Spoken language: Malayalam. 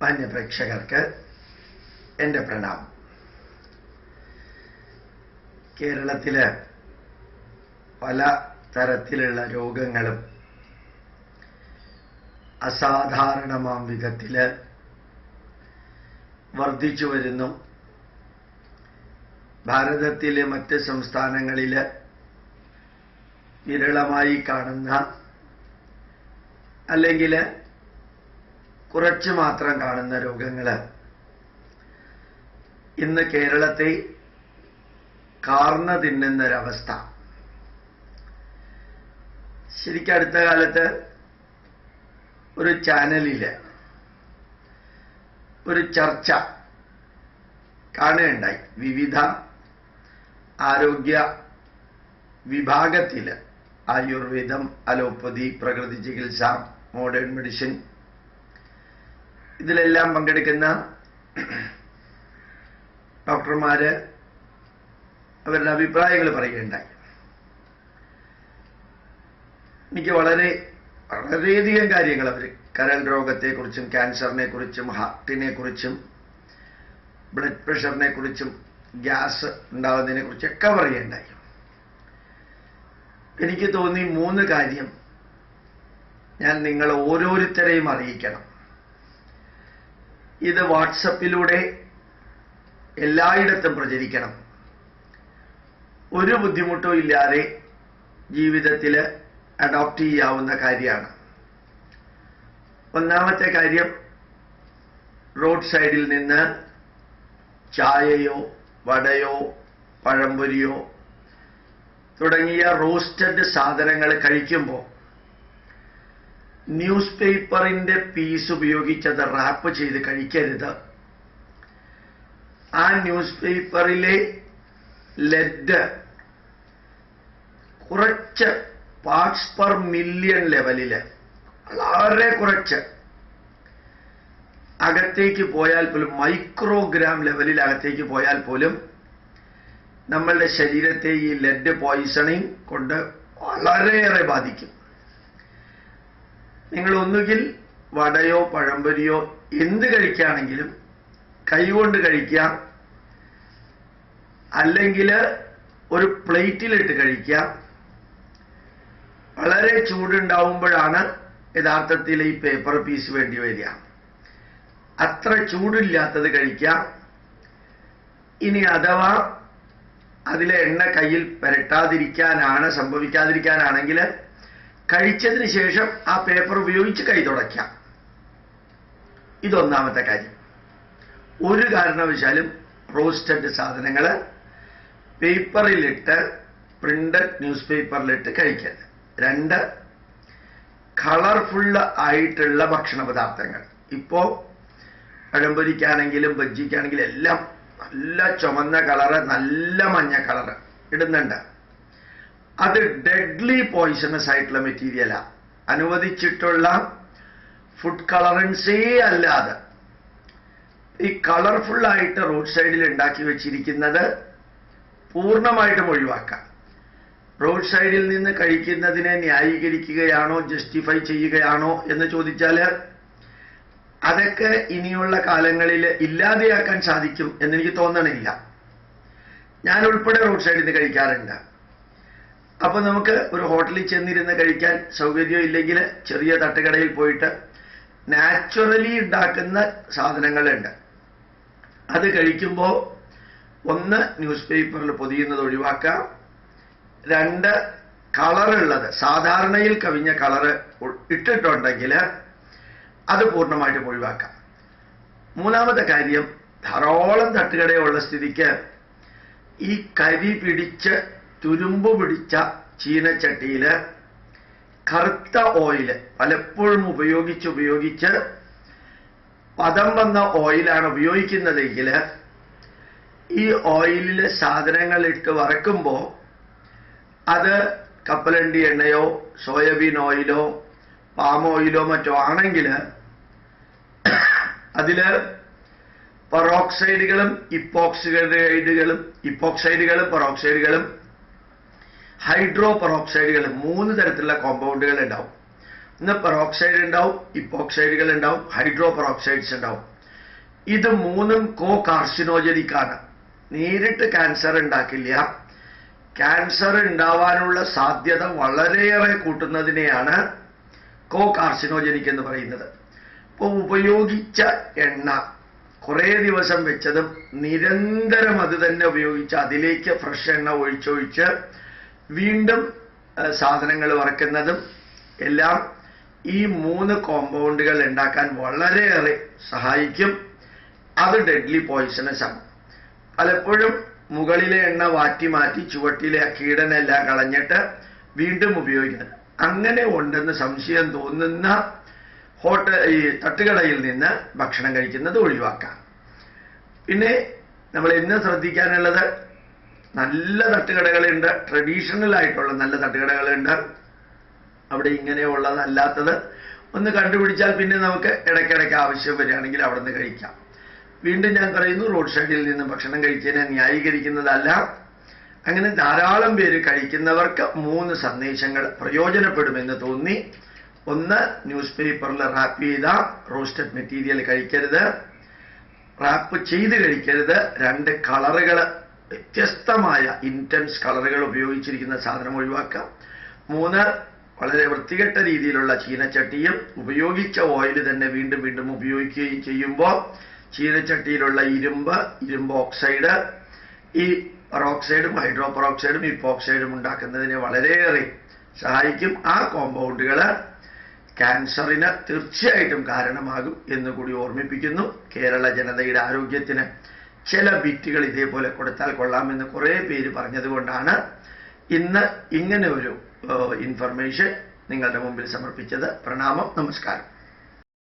മാന്യ പ്രേക്ഷകർക്ക് എൻ്റെ പ്രണാമം. കേരളത്തില് പല തരത്തിലുള്ള രോഗങ്ങളും അസാധാരണമാം വിധത്തില് വർദ്ധിച്ചു വരുന്നു. ഭാരതത്തിലെ മറ്റ് സംസ്ഥാനങ്ങളില് വിരളമായി കാണുന്ന അല്ലെങ്കിൽ കുറച്ച് മാത്രം കാണുന്ന രോഗങ്ങൾ ഇന്ന് കേരളത്തെ കാർന്നു തിന്നുന്നൊരവസ്ഥ. ശരിക്കും അടുത്ത കാലത്ത് ഒരു ചാനലില് ഒരു ചർച്ച കാണുകയുണ്ടായി. വിവിധ ആരോഗ്യ വിഭാഗത്തില് ആയുർവേദം, അലോപ്പതി, പ്രകൃതി ചികിത്സ, മോഡേൺ മെഡിസിൻ, ഇതിലെല്ലാം പങ്കെടുക്കുന്ന ഡോക്ടർമാര് അവരുടെ അഭിപ്രായങ്ങൾ പറയുകയുണ്ടായി. എനിക്ക് വളരെയധികം കാര്യങ്ങൾ അവർ കരൾ രോഗത്തെക്കുറിച്ചും ക്യാൻസറിനെ കുറിച്ചും ഹാർട്ടിനെ കുറിച്ചും ബ്ലഡ് പ്രഷറിനെ കുറിച്ചും ഗ്യാസ് ഉണ്ടാകുന്നതിനെ കുറിച്ചൊക്കെ പറയുകയുണ്ടായി. എനിക്ക് തോന്നി 3 കാര്യം ഞാൻ നിങ്ങൾ ഓരോരുത്തരെയും അറിയിക്കണം. ഇത് വാട്സപ്പിലൂടെ എല്ലായിടത്തും പ്രചരിക്കണം. ഒരു ബുദ്ധിമുട്ടും ഇല്ലാതെ ജീവിതത്തിൽ അഡോപ്റ്റ് ചെയ്യാവുന്ന കാര്യമാണ്. ഒന്നാമത്തെ കാര്യം, റോഡ് സൈഡിൽ നിന്ന് ചായയോ വടയോ പഴംപൊരിയോ തുടങ്ങിയ റോസ്റ്റഡ് സാധനങ്ങൾ കഴിക്കുമ്പോൾ ന്യൂസ് പേപ്പറിന്റെ പീസ് ഉപയോഗിച്ചത് റാപ്പ് ചെയ്ത് കഴിക്കരുത്. ആ ന്യൂസ് പേപ്പറിലെ ലെഡ് കുറച്ച് പാർട്സ് പെർ മില്യൺ ലെവലില് വളരെ കുറച്ച് അകത്തേക്ക് പോയാൽ പോലും, മൈക്രോഗ്രാം ലെവലിൽ അകത്തേക്ക് പോയാൽ പോലും നമ്മളുടെ ശരീരത്തെ ഈ ലെഡ് പോയിസണിങ് കൊണ്ട് വളരെയേറെ ബാധിക്കും. നിങ്ങൾ ഒന്നുകിൽ വടയോ പഴംപൊരിയോ എന്ത് കഴിക്കുകയാണെങ്കിലും കൈകൊണ്ട് കഴിക്കാം, അല്ലെങ്കിൽ ഒരു പ്ലേറ്റിലിട്ട് കഴിക്കാം. വളരെ ചൂടുണ്ടാവുമ്പോഴാണ് യഥാർത്ഥത്തിൽ ഈ പേപ്പർ പീസ് വേണ്ടി വരിക. അത്ര ചൂടില്ലാത്തത് കഴിക്കാം. ഇനി അഥവാ അതിലെ എണ്ണ കയ്യിൽ പുരട്ടാതിരിക്കാനാണ്, സംഭവിക്കാതിരിക്കാനാണെങ്കിൽ കഴിച്ചതിന് ശേഷം ആ പേപ്പർ ഉപയോഗിച്ച് കൈ തുടയ്ക്കാം. ഇതൊന്നാമത്തെ കാര്യം. ഒരു കാരണവശാലും റോസ്റ്റഡ് സാധനങ്ങൾ പേപ്പറിലിട്ട്, പ്രിന്റഡ് ന്യൂസ് പേപ്പറിലിട്ട് കഴിക്കരുത്. 2, കളർഫുള്ള് ആയിട്ടുള്ള ഭക്ഷണ പദാർത്ഥങ്ങൾ. ഇപ്പോ പഴംപൊരിക്കാണെങ്കിലും ബജ്ജിക്കാണെങ്കിലും എല്ലാം നല്ല ചുമന്ന കളറ്, നല്ല മഞ്ഞ കളറ് ഇടുന്നുണ്ട്. അത് ഡെഡ്ലി പോയിസണസ് ആയിട്ടുള്ള മെറ്റീരിയലാണ്. അനുവദിച്ചിട്ടുള്ള ഫുഡ് കളറൻസേ അല്ലാതെ ഈ കളർഫുൾ ആയിട്ട് റോഡ് സൈഡിൽ ഉണ്ടാക്കി വെച്ചിരിക്കുന്നത് പൂർണ്ണമായിട്ടും ഒഴിവാക്കാം. റോഡ് സൈഡിൽ നിന്ന് കഴിക്കുന്നതിനെ ന്യായീകരിക്കുകയാണോ, ജസ്റ്റിഫൈ ചെയ്യുകയാണോ എന്ന് ചോദിച്ചാൽ അതൊക്കെ ഇനിയുള്ള കാലങ്ങളിൽ ഇല്ലാതെയാക്കാൻ സാധിക്കും എന്നെനിക്ക് തോന്നണില്ല. ഞാൻ ഉൾപ്പെടെ റോഡ് സൈഡിൽ നിന്ന് കഴിക്കാറുണ്ട്. അപ്പൊ നമുക്ക് ഒരു ഹോട്ടലിൽ ചെന്നിരുന്ന് കഴിക്കാൻ സൗകര്യം ഇല്ലെങ്കിൽ ചെറിയ തട്ടുകടയിൽ പോയിട്ട് നാച്ചുറലി ഉണ്ടാക്കുന്ന സാധനങ്ങളുണ്ട്. അത് കഴിക്കുമ്പോൾ 1, ന്യൂസ് പേപ്പറിൽ പൊതിയുന്നത് ഒഴിവാക്കാം. 2, കളറുള്ളത്, സാധാരണയിൽ കവിഞ്ഞ കളറ് ഇട്ടിട്ടുണ്ടെങ്കിൽ അത് പൂർണ്ണമായിട്ടും ഒഴിവാക്കാം. 3ാമത്തെ കാര്യം, ധാരാളം തട്ടുകടയുള്ള സ്ഥിതിക്ക് ഈ കരി പിടിച്ച് തുരുമ്പ് പിടിച്ച ചീനച്ചട്ടിയില് കറുത്ത ഓയില് പലപ്പോഴും ഉപയോഗിച്ച് പദം വന്ന ഓയിലാണ് ഉപയോഗിക്കുന്നതെങ്കിൽ ഈ ഓയിലില് സാധനങ്ങൾ ഇട്ട് വറക്കുമ്പോൾ അത് കപ്പലണ്ടി എണ്ണയോ സോയാബീൻ ഓയിലോ പാം ഓയിലോ മറ്റോ ആണെങ്കിൽ അതില് പെറോക്സൈഡുകളും ഇപ്പോക്സൈഡുകളും പെറോക്സൈഡുകളും ഹൈഡ്രോ പെറോക്സൈഡുകളും 3 തരത്തിലുള്ള കോമ്പൗണ്ടുകൾ ഉണ്ടാവും. ഒന്ന് പെറോക്സൈഡ് ഉണ്ടാവും, ഇപ്പോക്സൈഡുകൾ ഉണ്ടാവും, ഹൈഡ്രോ പെറോക്സൈഡ്സ് ഉണ്ടാവും. ഇത് മൂന്നും കാർസിനോജനിക് ആണ്. നേരിട്ട് ക്യാൻസർ ഉണ്ടാക്കില്ല. ക്യാൻസർ ഉണ്ടാവാനുള്ള സാധ്യത വളരെയേറെ കൂട്ടുന്നതിനെയാണ് കാർസിനോജനിക് എന്ന് പറയുന്നത്. ഇപ്പോൾ ഉപയോഗിച്ച എണ്ണ കുറേ ദിവസം വെച്ചതും നിരന്തരം അത് തന്നെ ഉപയോഗിച്ച് അതിലേക്ക് ഫ്രഷ് എണ്ണ ഒഴിച്ചൊഴിച്ച് വീണ്ടും സാധനങ്ങൾ വറക്കുന്നതും എല്ലാം ഈ 3 കോമ്പൗണ്ടുകൾ ഉണ്ടാക്കാൻ വളരെയേറെ സഹായിക്കും. അത് ഡെഡ്ലി പോയിസണസ് ആണ്. പലപ്പോഴും മുകളിലെ എണ്ണ വാറ്റി മാറ്റി ചുവട്ടിലെ കീടനെല്ലാം കളഞ്ഞിട്ട് വീണ്ടും ഉപയോഗിക്കുന്നത്. അങ്ങനെ ഉണ്ടെന്ന് സംശയം തോന്നുന്ന ഈ തട്ടുകടയിൽ നിന്ന് ഭക്ഷണം കഴിക്കുന്നത് ഒഴിവാക്കാം. പിന്നെ നമ്മൾ ഇന്ന് ശ്രദ്ധിക്കാനുള്ളത്, നല്ല തട്ടുകടകളുണ്ട്, ട്രഡീഷണൽ ആയിട്ടുള്ള നല്ല തട്ടുകടകളുണ്ട്. അവിടെ ഇങ്ങനെയുള്ളതല്ലാത്തത് ഒന്ന് കണ്ടുപിടിച്ചാൽ പിന്നെ നമുക്ക് ഇടയ്ക്കിടയ്ക്ക് ആവശ്യം വരികയാണെങ്കിൽ അവിടെ നിന്ന് കഴിക്കാം. വീണ്ടും ഞാൻ പറയുന്നു, റോഡ് സൈഡിൽ നിന്ന് ഭക്ഷണം കഴിച്ചതിനെ ന്യായീകരിക്കുന്നതല്ല. അങ്ങനെ ധാരാളം പേര് കഴിക്കുന്നവർക്ക് 3 സന്ദേശങ്ങൾ പ്രയോജനപ്പെടുമെന്ന് തോന്നി. 1, ന്യൂസ് പേപ്പറിൽ റാപ്പ് ചെയ്ത റോസ്റ്റഡ് മെറ്റീരിയൽ കഴിക്കരുത്, റാപ്പ് ചെയ്ത് കഴിക്കരുത്. 2, കളറുകൾ, വ്യത്യസ്തമായ ഇൻറ്റൻസ് കളറുകൾ ഉപയോഗിച്ചിരിക്കുന്ന സാധനം ഒഴിവാക്കാം. 3, വളരെ വൃത്തികെട്ട രീതിയിലുള്ള ചീനച്ചട്ടിയും ഉപയോഗിച്ച ഓയിൽ തന്നെ വീണ്ടും വീണ്ടും ഉപയോഗിക്കുകയും ചെയ്യുമ്പോൾ ചീനച്ചട്ടിയിലുള്ള ഇരുമ്പ് ഓക്സൈഡ്, ഈ പെറോക്സൈഡും ഹൈഡ്രോപെറോക്സൈഡും ഇപ്പോക്സൈഡും ഉണ്ടാക്കുന്നതിന് വളരെയേറെ സഹായിക്കും. ആ കോമ്പൗണ്ടുകൾ ക്യാൻസറിന് തീർച്ചയായിട്ടും കാരണമാകും എന്നുകൂടി ഓർമ്മിപ്പിക്കുന്നു. കേരള ജനതയുടെ ആരോഗ്യത്തിന് ചില ബിറ്റുകൾ ഇതേപോലെ കൊടുത്താൽ കൊള്ളാമെന്ന് കുറേ പേര് പറഞ്ഞതുകൊണ്ടാണ് ഇന്ന് ഇങ്ങനെ ഒരു ഇൻഫർമേഷൻ നിങ്ങളുടെ മുമ്പിൽ സമർപ്പിച്ചത്. പ്രണാമം, നമസ്കാരം.